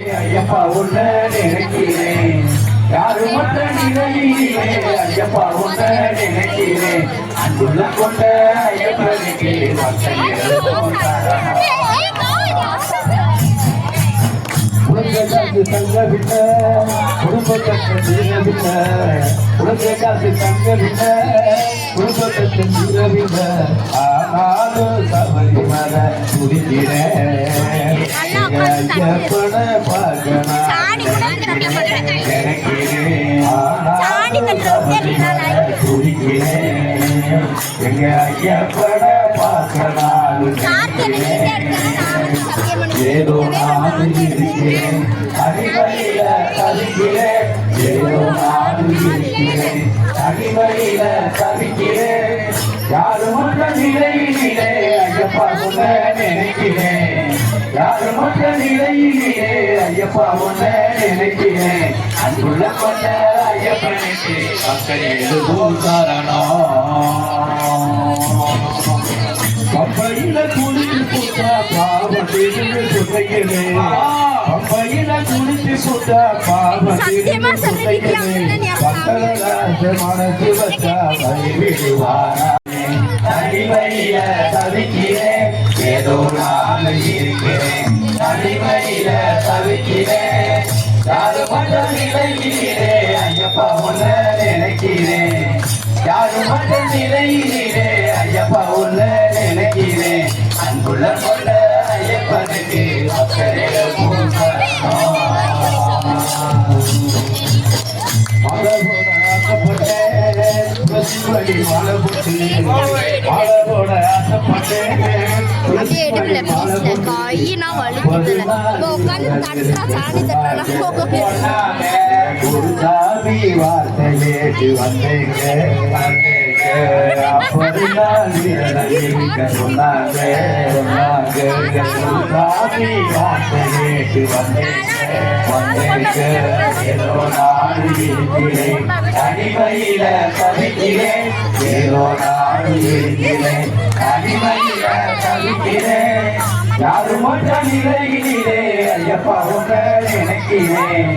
ஐயப்பா உன்ன நினைக்கிறேன் யாரு மற்ற நிலையிலே ஐயப்பா உன்ன நினைக்கிறேன் அன்புள்ள கொண்ட ஐயப்பனுக்கு உலகக்காசு தங்கவில்ல குடும்பத்தை தீரவில்ல உலகக்காசு தங்கவில்ல குடும்பத்தை தீரவில்ல ஆனாலும் சபரிமல துடிக்கிறேன் ஐயப்பன பார்க்கணும் துடிக்கிறேன் எங்க ஐயப்பன பார்க்கணும் ஏதோ நான் இருக்கிறேன் அடிமையில தவிக்கிறேன் ஏதோ நான் இருக்கிறேன் அடிமையில தவிக்கிறேன் யாரு மற்ற நிலையிலே ஐயப்பா உன்ன நினைக்கிறேன் யாரு மற்ற நிலையிலே ஐயப்பா உன்ன நினைக்கிறேன் அன்புள்ள கொண்ட ஐயப்பனுக்கு மக்கள் எழுதும் காரணம் பம்பையில குளித்து போட்டா பாவத்தில் சுத்தைக்கிறேன் பம்பையில குளித்து போட்டா பாவத்தில் சுத்தைக்கிறேன் பக்தராச மனசு வச்சா கைவிடுவாரா தனிமையில தவிக்கிறேன் ஏதோ நான் இருக்கிறேன் தனிமையில தவிக்கிறேன் யாரு மற்ற நிலையிலே ஐயப்பா உன்ன நினைக்கிறேன் யாரு மற்ற நிலையிலே ஐயப்பா உன்ன நினைக்கிறேன் அன்புள்ள கொண்ட ஐயப்பனுக்கு மக்களிடம் மலபோட ஆசைப்பட்டேன் மலபோட ஆசைப்பட்டேன் குருசாமி வார்த்தை கேட்டு வந்தேங்க சொன்னாங்க குருசாமி வார்த்தை கேட்டு வந்தேங்க ஏதோ நான் இருக்கிறேன் தனிமையில தவிக்கிறேன் ஏதோ நான் இருக்கிறேன் தனிமையில தவிக்கிறேன் யாரு மற்ற நிலையிலே ஐயப்பா உன்ன நினைக்கிறேன்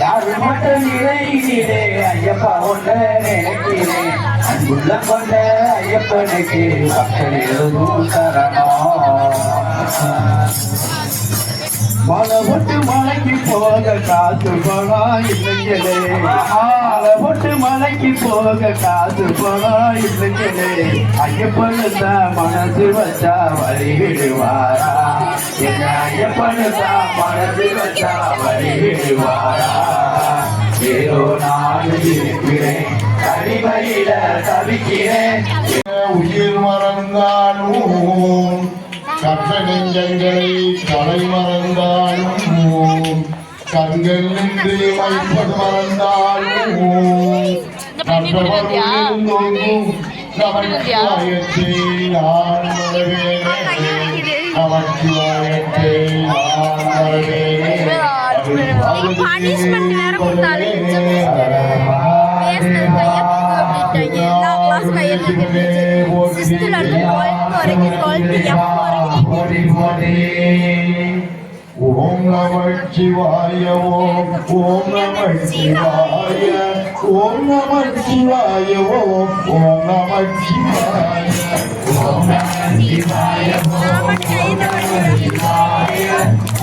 யாரு மற்ற நிலையிலே ஐயப்பா உன்ன நினைக்கிறேன் அன்புள்ள கொண்ட ஐயப்பனுக்கு மக்கள் எழுதும் தரணும் மலை போட்டு மலைக்கு போக காசு பணம் இல்லைங்களே மாலை போட்டு மலைக்கு போக காசு பணம் இல்லைங்களே ஐயப்பனு தான் மனசு வச்சா வழிவிடுவாரா எங்க ஐயப்பனு தான் மனசு வச்சா வழிவிடுவாரா ஏதோ நான் இருக்கிறேன் தனிமையில தவிக்கிறேன் உயிர் மறந்தாலும் கற்ற நெஞ்சங்களை தலை மறந்தாலும் கண்கள் நின்று வைப்பது மறந்தாலும் நமச்சிவாயத்தை நான் நமச்சிவாயத்தை ஓம் நமச்சிவாய ஓம் நமச்சிவாய ஓம் நமச்சிவாய ஓம் நமச்சிவாய ஓம் நமச்சிவாய ஓம் நமச்சிவாய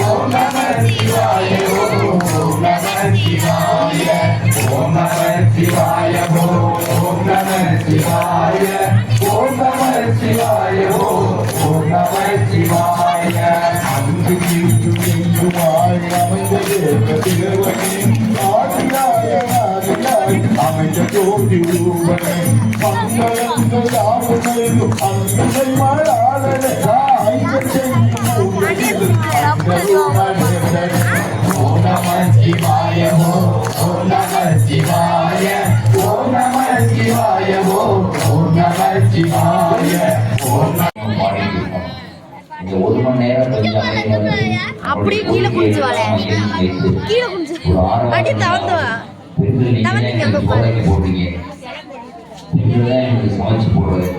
ஓம் நமச்சிவாய ஓம் நமச்சிவாய ஓம் நமச்சிவாய ஓம் நமச்சிவாய ஓம் நமச்சிவாய ஓம் நமச்சிவாய அன்பு தீர்த்துமாய் அமைந்த ஜோதி உருவனை மங்களங்கள் யாவுனையும் அன்பை மழாளனை ஓம் நமச்சிவாய ஓம் நமச்சிவாய ஓம் நமச்சிவாய ஓம் நமச்சிவாய ஓம் ஒரு மணி நேரம் அப்படியே கீழே குடிச்சுவாள கீழே குடிச்சு அடி தவந்துவா போட்டீங்க சமைச்சு போடுறது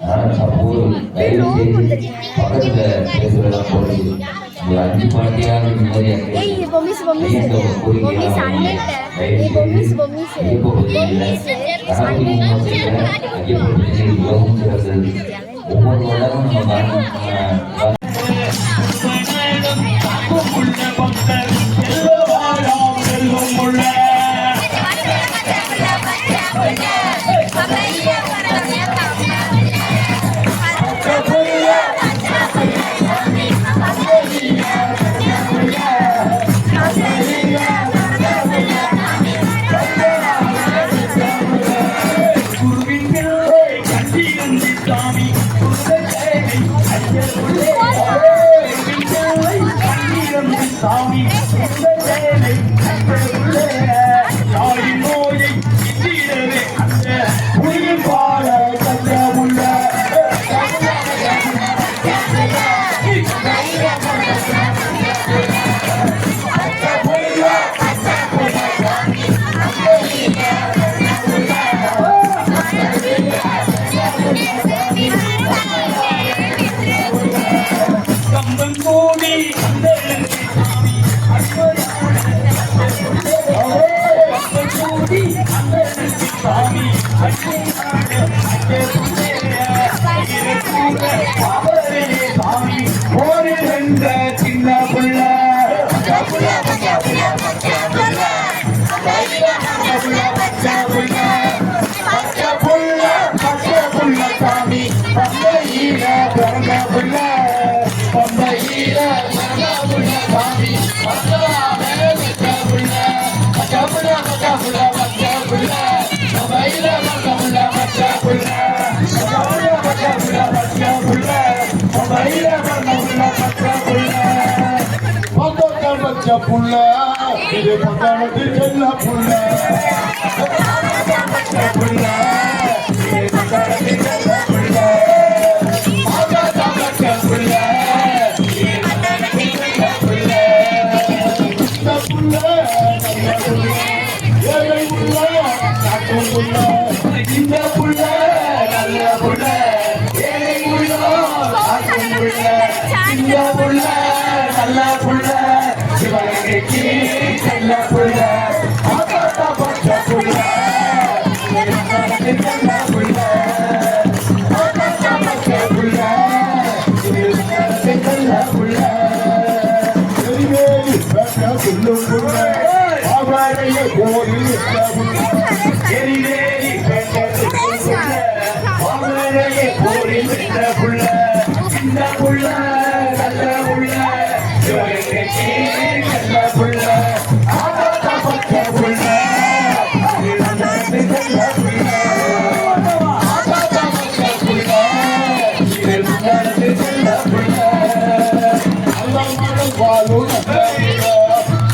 அதனால சப்போஸ் தயவு செய்து பக்கத்துல பேசுறதெல்லாம் போடுறது ஒரு 5 பாட்டியாக நிம்மதியாக ஏய் இது பொம்மிஸ் பொம்மிஸ் அண்ணன்ட்ட ஏய் பொம்மிஸ் ஒவ்வொரு உலகம் சாமி தாயின் நோயை தீரவே அந்த உயிர் பாட கண்ட உள்ள கம்பன் கோடி சாமி சாமி ஒரு ரெண்ட சின்ன புள்ள சாமி பம்பையில பிறந்த புள்ள பம்பையில சாமி புள்ள இது பத்தானது செல்ல புள்ள புள்ள இது பத்தானது செல்ல புள்ள புள்ள இந்த புள்ள நல்ல புள்ள ஏழை புள்ள இந்த புள்ள நல்ல புள்ள சிவகங்கைக்கு செல்ல புள்ள ஆகாட்ட பச்ச புள்ள செல்ல புள்ள ஆகாட்ட பச்ச புள்ள செல்ல புள்ள எரிவேலி பெற்ற சொல்லும் புள்ள அவரைய கோயில் எரிவேலி பெற்ற சொல்லும் புள்ள அவரைய கோயில் பெற்ற புள்ள இந்த புள்ள நல்ல புள்ள சிவகங்கைக்கு செல்ல புள்ள ஆகாட்ட பச்ச புள்ள செல்ல புள்ள ஆகாட்ட பச்ச புள்ள செல்ல புள்ள அல்லமனம் வாழும்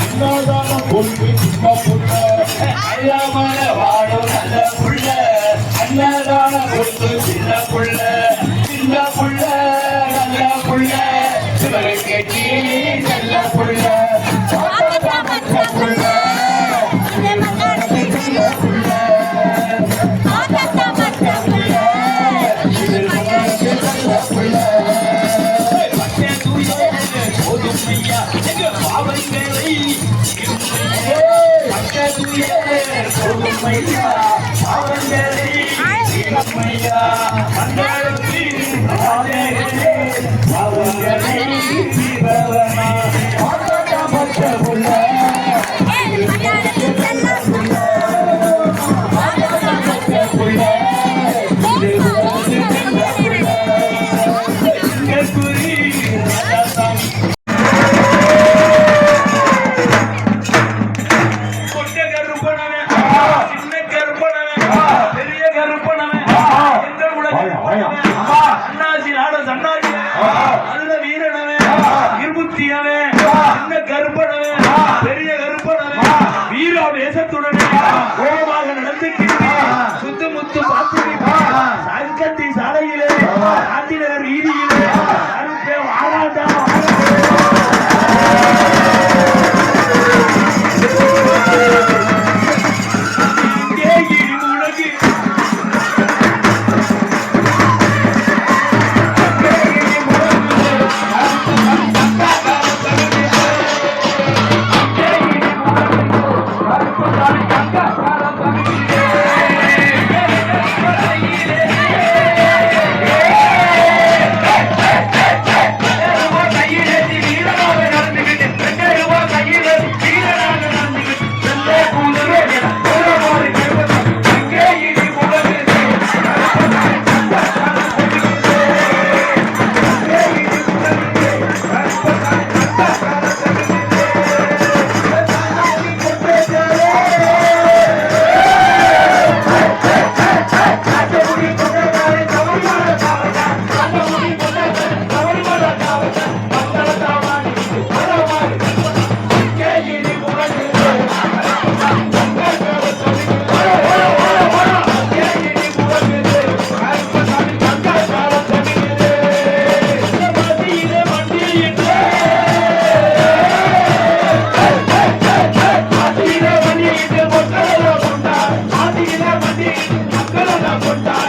அண்ணாதான பொண்ணு சின்ன புள்ள அல்லமன வாழும் நல்ல புள்ள அண்ணாதான பொண்ணு சின்ன புள்ள நல்ல புள்ள சிவகங்கைக்கு நல்ல புள்ள பச்ச புள்ள சின்ன கருப்ப போட்டா